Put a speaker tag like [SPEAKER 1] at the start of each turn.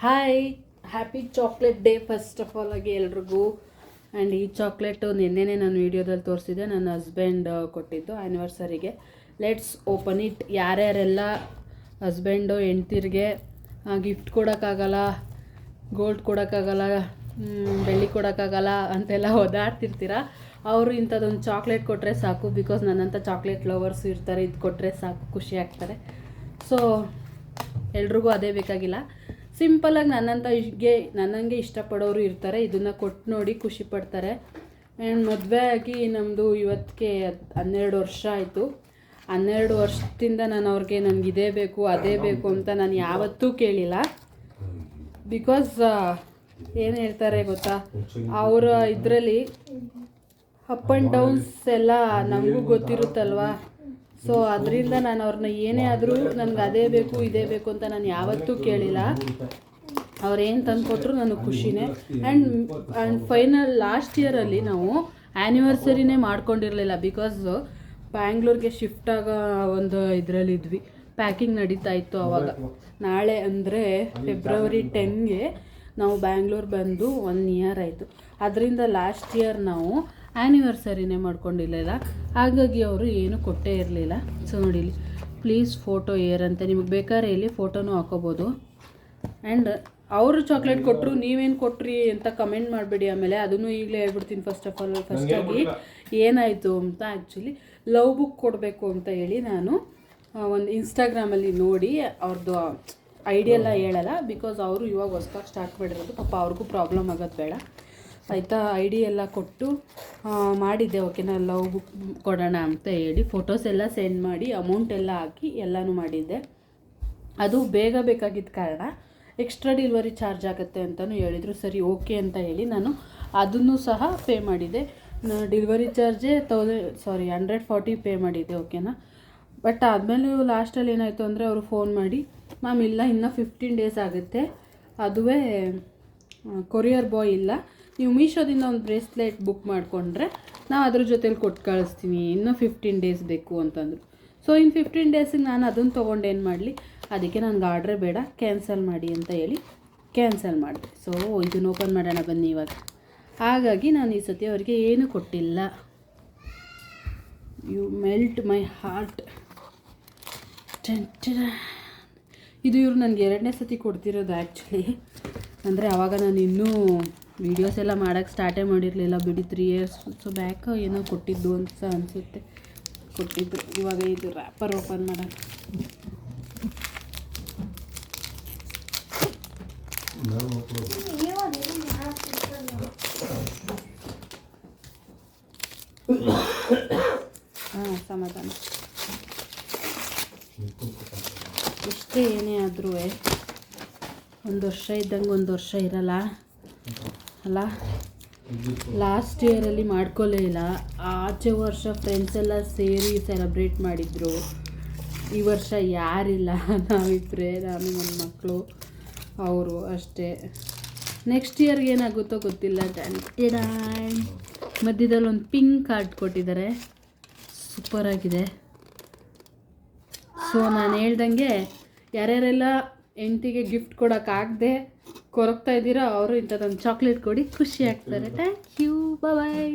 [SPEAKER 1] Hi, happy chocolate day first of all ಆಗಿ ಎಲ್ರಿಗೂ. And ಈ ಚಾಕ್ಲೇಟು ನಿನ್ನೆನೇ ನಾನು ವೀಡಿಯೋದಲ್ಲಿ ತೋರಿಸಿದ್ದೆ, ನನ್ನ ಹಸ್ಬೆಂಡ್ ಕೊಟ್ಟಿದ್ದು ಆ್ಯನಿವರ್ಸರಿಗೆ. Let's open it. ಯಾರ್ಯಾರೆಲ್ಲ ಹಸ್ಬೆಂಡು ಹೆಂಡ್ತಿರ್ಗೆ ಗಿಫ್ಟ್ ಕೊಡೋಕ್ಕಾಗಲ್ಲ, ಗೋಲ್ಡ್ ಕೊಡೋಕ್ಕಾಗಲ್ಲ, ಬೆಳ್ಳಿ ಕೊಡೋಕ್ಕಾಗಲ್ಲ ಅಂತೆಲ್ಲ ಓದಾಡ್ತಿರ್ತೀರ, ಅವರು ಇಂಥದ್ದೊಂದು ಚಾಕ್ಲೇಟ್ ಕೊಟ್ಟರೆ ಸಾಕು. ಬಿಕಾಸ್ ನನ್ನಂಥ ಚಾಕ್ಲೇಟ್ ಲವರ್ಸು ಇರ್ತಾರೆ, ಇದು ಕೊಟ್ಟರೆ ಸಾಕು, ಖುಷಿ ಆಗ್ತಾರೆ. ಸೊ ಎಲ್ರಿಗೂ ಅದೇ ಬೇಕಾಗಿಲ್ಲ. ಸಿಂಪಲಾಗಿ ನನ್ನಂಗೆ ಇಷ್ಟಪಡೋರು ಇರ್ತಾರೆ, ಇದನ್ನು ಕೊಟ್ಟು ನೋಡಿ ಖುಷಿ ಪಡ್ತಾರೆ. ಆ್ಯಂಡ್ ಮದುವೆ ಆಗಿ ನಮ್ಮದು ಇವತ್ತಿಗೆ 12 ವರ್ಷ ಆಯಿತು. 12 ವರ್ಷದಿಂದ ನಾನು ಅವ್ರಿಗೆ ನನಗೆ ಇದೇ ಬೇಕು ಅದೇ ಬೇಕು ಅಂತ ನಾನು ಯಾವತ್ತೂ ಕೇಳಿಲ್ಲ. ಬಿಕಾಸ್ ಏನು ಹೇಳ್ತಾರೆ ಗೊತ್ತಾ, ಅವರ ಇದರಲ್ಲಿ ಅಪ್ ಆ್ಯಂಡ್ ಡೌನ್ಸ್ ಎಲ್ಲ ನಮಗೂ ಗೊತ್ತಿರುತ್ತಲ್ವ. ಸೊ ಅದರಿಂದ ನಾನು ಅವ್ರನ್ನ ಏನೇ ಆದರೂ ನನಗೆ ಅದೇ ಬೇಕು ಇದೇ ಬೇಕು ಅಂತ ನಾನು ಯಾವತ್ತೂ ಕೇಳಿಲ್ಲ. ಅವ್ರು ಏನು ತಂದು ಕೊಟ್ಟರು ನನಗೆ ಖುಷಿನೇ. ಆ್ಯಂಡ್ ಫೈನಲ್ ಲಾಸ್ಟ್ ಇಯರಲ್ಲಿ ನಾವು ಆ್ಯನಿವರ್ಸರಿನೇ ಮಾಡ್ಕೊಂಡಿರಲಿಲ್ಲ. ಬಿಕಾಸ್ ಬ್ಯಾಂಗ್ಳೂರಿಗೆ ಶಿಫ್ಟ್ ಆಗೋ ಒಂದು ಇದರಲ್ಲಿದ್ವಿ, ಪ್ಯಾಕಿಂಗ್ ನಡೀತಾ ಇತ್ತು ಆವಾಗ. ನಾಳೆ ಅಂದರೆ ಫೆಬ್ರವರಿ 10ಗೆ ನಾವು ಬ್ಯಾಂಗ್ಳೂರು ಬಂದು 1 ಇಯರ್ ಆಯಿತು. ಅದರಿಂದ ಲಾಸ್ಟ್ ಇಯರ್ ನಾವು ಆ್ಯನಿವರ್ಸರಿನೇ ಮಾಡ್ಕೊಂಡಿರಲಿಲ್ಲ. ಹಾಗಾಗಿ ಅವರು ಏನೂ ಕೊಟ್ಟೇ ಇರಲಿಲ್ಲ. ಸೊ ನೋಡಿಲಿ, ಪ್ಲೀಸ್ ಫೋಟೋ ಏರಂತೆ, ನಿಮಗೆ ಬೇಕಾದ್ರೆ ಇಲ್ಲಿ ಫೋಟೋನೂ ಹಾಕೋಬೋದು. ಆ್ಯಂಡ್ ಅವರು ಚಾಕ್ಲೇಟ್ ಕೊಟ್ಟರು, ನೀವೇನು ಕೊಟ್ರಿ ಅಂತ ಕಮೆಂಟ್ ಮಾಡಬೇಡಿ. ಆಮೇಲೆ ಅದನ್ನು ಈಗಲೇ ಹೇಳ್ಬಿಡ್ತೀನಿ. ಫಸ್ಟಾಗಿ ಏನಾಯಿತು ಅಂತ, ಆ್ಯಕ್ಚುಲಿ ಲವ್ ಬುಕ್ ಕೊಡಬೇಕು ಅಂತ ಹೇಳಿ ನಾನು ಒಂದು ಇನ್ಸ್ಟಾಗ್ರಾಮಲ್ಲಿ ನೋಡಿ, ಅವ್ರದ್ದು ಐಡಿಯೆಲ್ಲ ಹೇಳಲ್ಲ. ಬಿಕಾಸ್ ಅವರು ಇವಾಗ ಹೊಸ್ದಾಗಿ ಸ್ಟಾರ್ಟ್ ಮಾಡಿರೋದು, ಪಾಪ ಅವ್ರಿಗೂ ಪ್ರಾಬ್ಲಮ್ ಆಗೋದು ಬೇಡ ಆಯಿತಾ. ಐಡಿ ಎಲ್ಲ ಕೊಟ್ಟು ಮಾಡಿದ್ದೆ. ಓಕೆನಾ, ಲವ್ ಬುಕ್ ಕೊಡೋಣ ಅಂತ ಹೇಳಿ ಫೋಟೋಸ್ ಎಲ್ಲ ಸೆಂಡ್ ಮಾಡಿ ಅಮೌಂಟ್ ಎಲ್ಲ ಹಾಕಿ ಎಲ್ಲನೂ ಮಾಡಿದ್ದೆ. ಅದು ಬೇಗ ಬೇಕಾಗಿದ್ದ ಕಾರಣ ಎಕ್ಸ್ಟ್ರಾ ಡೆಲಿವರಿ ಚಾರ್ಜ್ ಆಗುತ್ತೆ ಅಂತಲೂ ಹೇಳಿದರು. ಸರಿ ಓಕೆ ಅಂತ ಹೇಳಿ ನಾನು ಅದನ್ನು ಸಹ ಪೇ ಮಾಡಿದ್ದೆ. ಡೆಲಿವರಿ ಚಾರ್ಜೇ 140 ಪೇ ಮಾಡಿದ್ದೆ. ಓಕೆನಾ. ಬಟ್ ಆದಮೇಲೆ ಲಾಸ್ಟಲ್ಲಿ ಏನಾಯಿತು ಅಂದರೆ ಅವರು ಫೋನ್ ಮಾಡಿ, ಮ್ಯಾಮ್ ಇಲ್ಲ, ಇನ್ನೂ 15 ಡೇಸ್ ಆಗುತ್ತೆ, ಅದುವೇ ಕೊರಿಯರ್ ಬಾಯ್ ಇಲ್ಲ, ನೀವು ಮೀಶೋದಿಂದ ಒಂದು ಬ್ರೇಸ್ಲೆಟ್ ಬುಕ್ ಮಾಡಿಕೊಂಡ್ರೆ ನಾವು ಅದ್ರ ಜೊತೆಲಿ ಕೊಟ್ಟು ಕಳಿಸ್ತೀನಿ, ಇನ್ನೂ 15 ಡೇಸ್ ಬೇಕು ಅಂತಂದರು. ಸೊ ಇನ್ನು 15 ಡೇಸಿಗೆ ನಾನು ಅದನ್ನು ತೊಗೊಂಡು ಏನು ಮಾಡಲಿ, ಅದಕ್ಕೆ ನನಗೆ ಆರ್ಡ್ರೇ ಬೇಡ, ಕ್ಯಾನ್ಸಲ್ ಮಾಡಿ ಅಂತ ಹೇಳಿ ಕ್ಯಾನ್ಸಲ್ ಮಾಡಿದೆ. ಸೊ ಇದನ್ನು ಓಪನ್ ಮಾಡೋಣ ಬನ್ನಿ ಇವಾಗ. ಹಾಗಾಗಿ ನಾನು ಈ ಸತಿ ಅವರಿಗೆ ಏನೂ ಕೊಟ್ಟಿಲ್ಲ. You melt my heart. ಇದು ಇವರು ನನಗೆ 2ನೇ ಸತಿ ಕೊಡ್ತಿರೋದು ಆ್ಯಕ್ಚುಲಿ. ಅಂದರೆ ಆವಾಗ ನಾನು ಇನ್ನೂ ವೀಡಿಯೋಸ್ ಎಲ್ಲ ಮಾಡೋಕ್ಕೆ ಸ್ಟಾರ್ಟೇ ಮಾಡಿರಲಿಲ್ಲ ಬಿಡಿ. 3 years ಸೊ ಬ್ಯಾಕ್ ಏನೋ ಕೊಟ್ಟಿದ್ದು ಅಂತ ಅನಿಸುತ್ತೆ, ಕೊಟ್ಟಿದ್ದು. ಇವಾಗ ಇದು ರ್ಯಾಪರ್ ಓಪನ್ ಮಾಡೋಣ. ಹಾಂ, ಸಮಾಧಾನ. ಎಷ್ಟೇ ಏನೇ ಆದರೂ 1 ವರ್ಷ ಇದ್ದಂಗೆ 1 ವರ್ಷ ಇರಲ್ಲ ಅಲ್ಲ. ಲಾಸ್ಟ್ ಇಯರಲ್ಲಿ ಮಾಡ್ಕೊಳ್ಳೇ ಇಲ್ಲ. ಆಚೆ ವರ್ಷ ಫ್ರೆಂಡ್ಸ್ ಎಲ್ಲ ಸೇರಿ ಸೆಲೆಬ್ರೇಟ್ ಮಾಡಿದರು. ಈ ವರ್ಷ ಯಾರಿಲ್ಲ, ನಾವಿಬ್ಬರೇ, ನಾನು ನನ್ನ ಮಕ್ಕಳು, ಅವರು ಅಷ್ಟೇ. ನೆಕ್ಸ್ಟ್ ಇಯರ್ಗೆ ಏನಾಗುತ್ತೋ ಗೊತ್ತಿಲ್ಲ. ಮಧ್ಯದಲ್ಲಿ ಒಂದು ಪಿಂಕ್ ಕಾರ್ಡ್ ಕೊಟ್ಟಿದ್ದಾರೆ, ಸೂಪರಾಗಿದೆ. ಸೊ ನಾನು ಹೇಳ್ದಂಗೆ ಯಾರ್ಯಾರೆಲ್ಲ ಹೆಂಡ್ತಿಗೆ ಗಿಫ್ಟ್ ಕೊಡೋಕ್ಕಾಗದೆ ಕೊರಗ್ತಾ ಇದ್ದೀರೋ ಅವರು ಇಂಥದ್ದೊಂದು ಚಾಕ್ಲೇಟ್ ಕೊಡಿ, ಖುಷಿ ಆಗ್ತಾರೆ. Thank you, bye.